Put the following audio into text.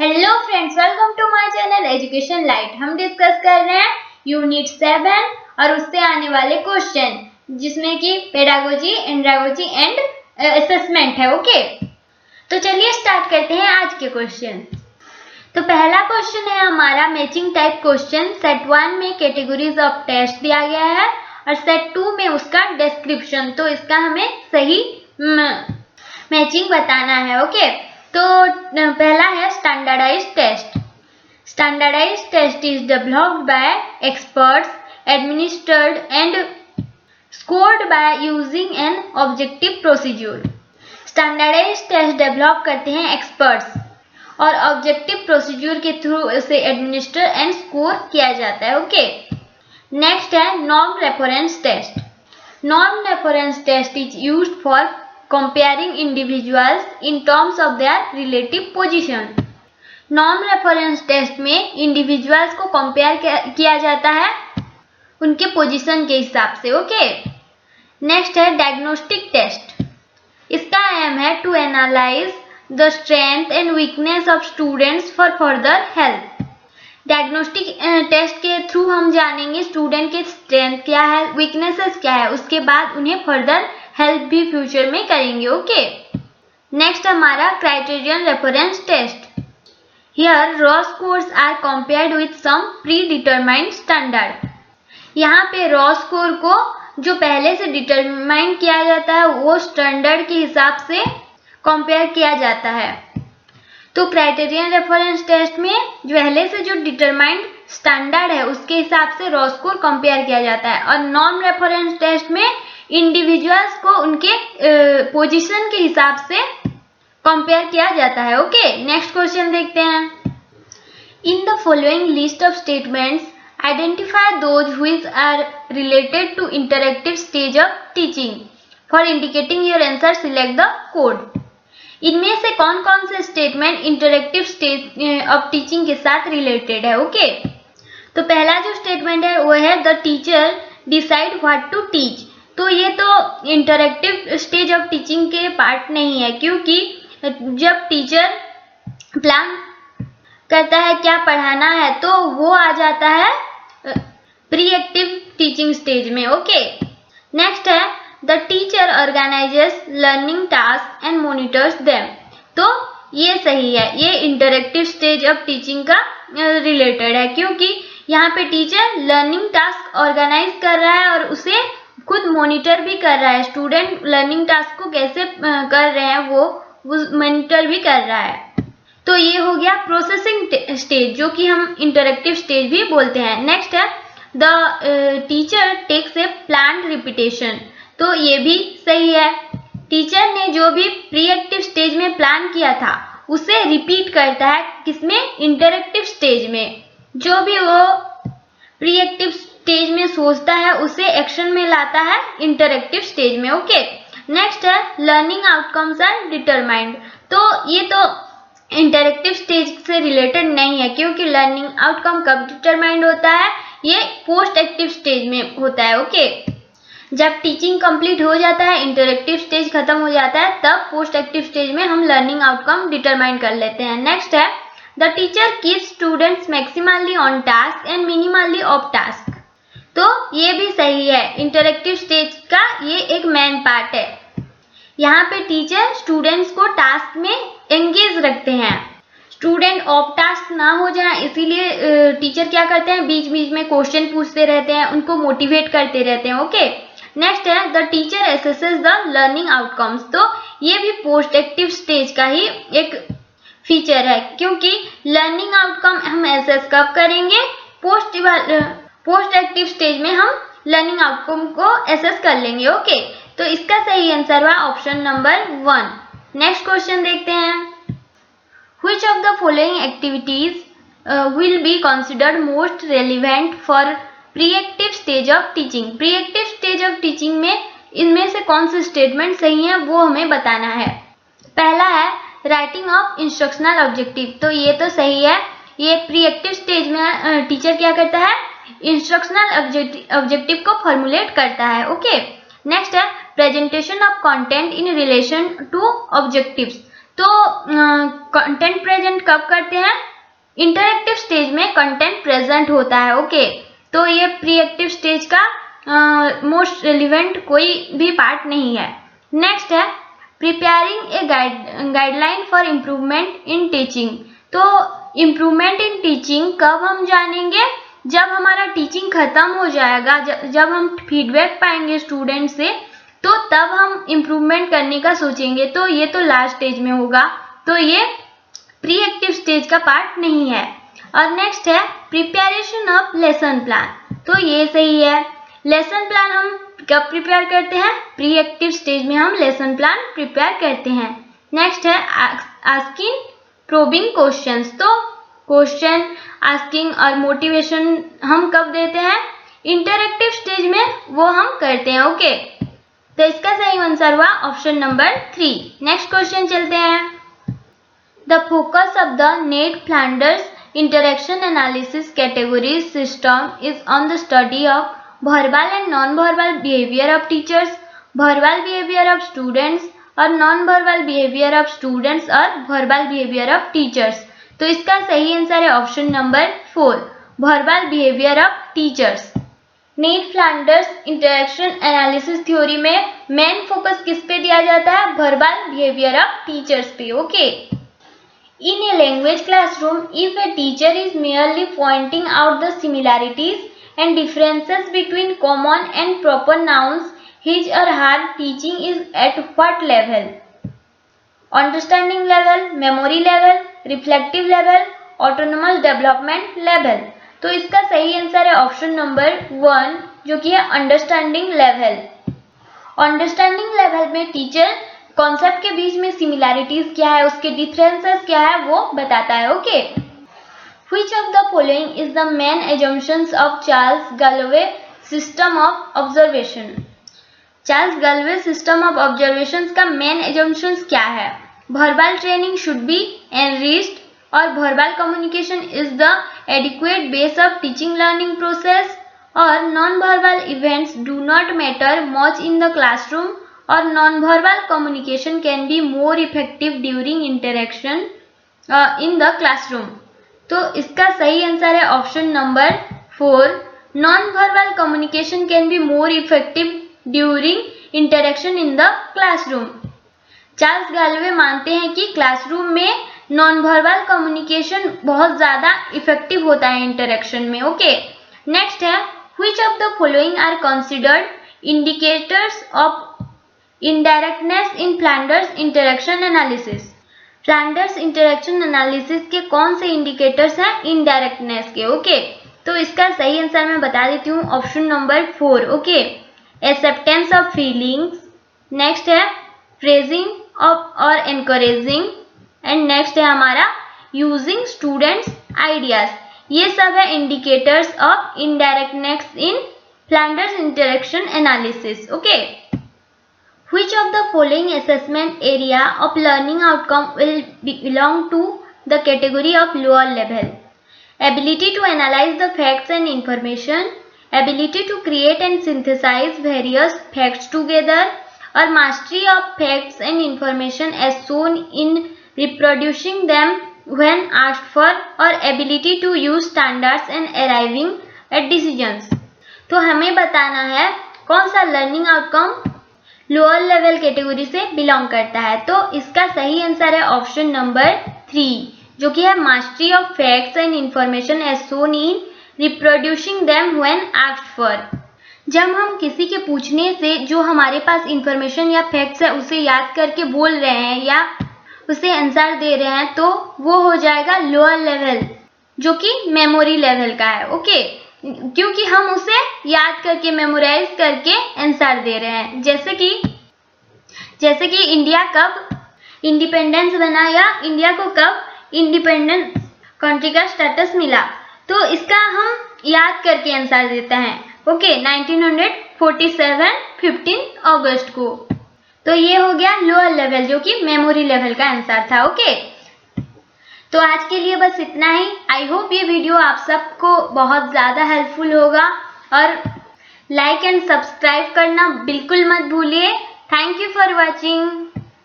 Hello friends, welcome to my channel education light. हम discuss कर रहे हैं यूनिट 7 और उससे आने वाले क्वेश्चन, जिसमें कि पेडागोजी, एंड्रागोजी एंड असेसमेंट है। ओके, तो चलिए स्टार्ट करते हैं आज के क्वेश्चन। तो पहला क्वेश्चन है हमारा मैचिंग टाइप क्वेश्चन। सेट 1 में कैटेगरीज ऑफ टेस्ट दिया गया है और सेट 2 में उसका डिस्क्रिप्शन। तो इसका हमें सही मैचिंग बताना है। ओके, तो पहला है standardized test. Standardized test is developed by experts, administered and scored by using an objective procedure. Standardized test develop करते हैं एक्सपर्ट्स और ऑब्जेक्टिव प्रोसीजर के थ्रू उसे एडमिनिस्टर एंड स्कोर किया जाता है। ओके, नेक्स्ट है norm reference test. Norm reference test is used for comparing individuals in terms of their relative position. Norm reference test में इंडिविजुअल्स को कंपेयर किया जाता है उनके पोजीशन के हिसाब से। ओके, नेक्स्ट है डायग्नोस्टिक टेस्ट। इसका एम है to analyse the strength and weakness of students for further help. Diagnostic test के थ्रू हम जानेंगे स्टूडेंट के स्ट्रेंथ क्या है, वीकनेसेस क्या है, उसके बाद उन्हें फर्दर हेल्प भी फ्यूचर में करेंगे। ओके, नेक्स्ट हमारा criterion reference test. Here raw scores are compared with some predetermined standard. यहाँ पे रॉ स्कोर को जो पहले से डिटरमाइन किया जाता है वो स्टैंडर्ड के हिसाब से कंपेयर किया जाता है। तो क्राइटेरियन रेफरेंस टेस्ट में जो पहले से जो डिटरमाइंड स्टैंडर्ड है उसके हिसाब से रॉ स्कोर कंपेयर किया जाता है, और नॉर्म रेफरेंस टेस्ट में इंडिविजुअल्स को उनके पोजीशन के हिसाब से कंपेयर किया जाता है। ओके, नेक्स्ट क्वेश्चन देखते हैं। In the following list of statements identify those which are related to interactive stage of teaching. For indicating your answer select the code. इनमें से कौन कौन से statement interactive stage of teaching के साथ related है। ओके, तो पहला जो स्टेटमेंट है वो है the teacher decide what to teach. तो ये तो इंटरैक्टिव स्टेज ऑफ टीचिंग के पार्ट नहीं है, क्योंकि जब टीचर प्लान करता है क्या पढ़ाना है तो वो आ जाता है प्री एक्टिव टीचिंग स्टेज में। ओके, नेक्स्ट है the teacher organises learning task and monitors them. तो ये सही है, ये इंटरैक्टिव स्टेज ऑफ टीचिंग का रिलेटेड है, क्योंकि यहाँ पे टीचर लर्निंग टास्क ऑर्गेनाइज कर रहा है और उसे खुद मॉनिटर भी कर रहा है। स्टूडेंट लर्निंग टास्क को कैसे कर रहे हैं वो मॉनिटर भी कर रहा है। तो ये हो गया प्रोसेसिंग स्टेज, जो कि हम इंटरैक्टिव स्टेज भी बोलते हैं। नेक्स्ट है the teacher takes a planned repetition. तो ये भी सही है, टीचर ने जो भी प्री एक्टिव स्टेज में प्लान किया था उसे रिपीट करता है, किसमें, इंटरैक्टिव स्टेज में। जो भी वो प्री एक्टिव स्टेज में सोचता है उसे एक्शन में लाता है इंटरैक्टिव स्टेज में। ओके, नेक्स्ट है लर्निंग आउटकम्स आर डिटरमाइंड। तो ये तो इंटरैक्टिव स्टेज से रिलेटेड नहीं है, क्योंकि लर्निंग आउटकम कब डिटरमाइंड होता है, ये पोस्ट एक्टिव स्टेज में होता है। ओके, जब टीचिंग कंप्लीट हो जाता है, इंटरैक्टिव स्टेज खत्म हो जाता है, तब पोस्ट एक्टिव स्टेज में हम लर्निंग आउटकम डिटरमाइन कर लेते हैं। नेक्स्ट है the teacher keeps students maximally on task and minimally of task. तो ये भी सही है, इंटरैक्टिव स्टेज का ये एक मेन पार्ट है। यहाँ पे टीचर स्टूडेंट्स को टास्क में एंगेज रखते हैं, स्टूडेंट ऑफ टास्क ना हो जाए, इसीलिए टीचर क्या करते हैं, बीच बीच में क्वेश्चन पूछते रहते हैं, उनको मोटिवेट करते रहते हैं। ओके, नेक्स्ट है the teacher assesses the learning outcomes. तो ये भी पोस्ट एक्टिव स्टेज का ही एक फीचर है, क्योंकि लर्निंग आउटकम हम एसेस कब करेंगे, पोस्ट एक्टिव स्टेज में हम लर्निंग आउटकम को एसेस कर लेंगे। ओके, तो इसका सही आंसर हुआ ऑप्शन नंबर 1। नेक्स्ट क्वेश्चन देखते हैं। Which of the following activities will be considered most relevant for pre active stage of teaching. Pre active stage of teaching में इनमें से कौन से स्टेटमेंट सही है वो हमें बताना है। पहला है राइटिंग ऑफ इंस्ट्रक्शनल ऑब्जेक्टिव। तो ये तो सही है, ये प्री एक्टिव स्टेज में टीचर क्या करता है, इंस्ट्रक्शनल ऑब्जेक्टिव को फॉर्मुलेट करता है। ओके, नेक्स्ट है presentation of content in relation to objectives. तो कंटेंट प्रेजेंट कब करते हैं? इंटरएक्टिव स्टेज में कंटेंट प्रेजेंट होता है। ओके, तो ये प्री एक्टिव स्टेज का मोस्ट रिलेवेंट कोई भी पार्ट नहीं है। नेक्स्ट है preparing A guideline for improvement in teaching. तो इम्प्रूवमेंट इन टीचिंग कब हम जानेंगे? जब हमारा टीचिंग खत्म हो जाएगा, जब हम फीडबैक पाएंगे स्टूडेंट से, तो तब हम इम्प्रूवमेंट करने का सोचेंगे। तो ये तो लास्ट स्टेज में होगा, तो ये प्री एक्टिव स्टेज का पार्ट नहीं है। और नेक्स्ट है प्रिपरेशन ऑफ लेसन प्लान। तो ये सही है। लेसन प्लान हम कब प्रिपेयर करते हैं? प्री एक्टिव स्टेज में हम लेसन प्लान प्रिपेयर करते हैं। नेक्स्ट है आस्किंग प्रोबिंग क्वेश्चंस। तो क्वेश्चन आस्किंग और मोटिवेशन हम कब देते हैं? इंटरएक्टिव स्टेज में वो हम करते हैं। ओके, तो इसका सही आंसर हुआ ऑप्शन नंबर 3। नेक्स्ट क्वेश्चन चलते हैं। The focus of the net Flanders interaction analysis categories system is on the study of verbal and non-verbal behavior of teachers, verbal behavior of students और non-verbal behavior of students और verbal behavior of teachers। तो इसका सही answer है option number 4, verbal behavior of teachers। Net Flanders interaction analysis theory में main focus किस पे दिया जाता है? वर्बल बिहेवियर ऑफ टीचर्स पे। Okay, in a language classroom, if a teacher is merely pointing out the similarities and differences between common and proper nouns, his or her teaching is at what level? Understanding level, memory level, reflective level, autonomous development level। तो इसका सही answer है option number 1, जो कि है understanding level. Understanding level में teacher concept के बीच में सिमिलैरिटीज क्या है, उसके डिफरेंसेस क्या है, वो बताता है। Okay, which of the following is the main assumptions of Charles Galloway system of observation. Charles Galloway system of observation का मेन एजम्पशंस क्या है? Verbal training should be enriched और verbal communication is the adequate base of teaching learning process और non verbal events do not matter much in the classroom और non-verbal communication can be more effective during interaction in the classroom। तो इसका सही answer है option number 4, non-verbal communication can be more effective during interaction in the classroom। Charles Galloway मानते हैं कि classroom में non-verbal communication बहुत ज़्यादा इफेक्टिव होता है इंटरेक्शन में। ओके, नेक्स्ट है which of the following are considered indicators of indirectness in Flanders interaction analysis. Flanders interaction analysis के कौन से इंडिकेटर्स हैं इनडायरेक्टनेस के? ओके, तो इसका सही आंसर मैं बता देती हूँ option number 4। Okay, acceptance of feelings, next है प्रेजिंग ऑफ और एनकरेजिंग, एंड नेक्स्ट है हमारा यूजिंग स्टूडेंट्स आइडियाज। ये सब है indicators of indirectness in Flanders interaction analysis. Okay, which of the following assessment area of learning outcome will belong to the category of lower level? Ability to analyze the facts and information, ability to create and synthesize various facts together, or mastery of facts and information as shown in reproducing them when asked for, or ability to use standards and arriving at decisions। तो हमें बताना है कौन सा learning outcome lower level category से belong करता है। तो इसका सही आंसर है ऑप्शन नंबर 3, जो कि है mastery of facts and information as shown in reproducing them when asked for. जब हम किसी के पूछने से जो हमारे पास इंफॉर्मेशन या फैक्ट्स है उसे याद करके बोल रहे हैं या उसे आंसर दे रहे हैं, तो वो हो जाएगा लोअर लेवल, जो कि मेमोरी लेवल का है। ओके, क्योंकि हम उसे याद करके मेमोराइज करके आंसर दे रहे हैं। जैसे कि इंडिया कब इंडिपेंडेंस बना या इंडिया को कब इंडिपेंडेंट कंट्री का स्टेटस मिला, तो इसका हम याद करके आंसर देते हैं। ओके, 1947 15 अगस्त को। तो ये हो गया लोअर लेवल, जो कि मेमोरी लेवल का आंसर था। ओके, तो आज के लिए बस इतना ही। आई होप ये वीडियो आप सबको बहुत ज़्यादा हेल्पफुल होगा और लाइक एंड सब्सक्राइब करना बिल्कुल मत भूलिए। Thank you for watching.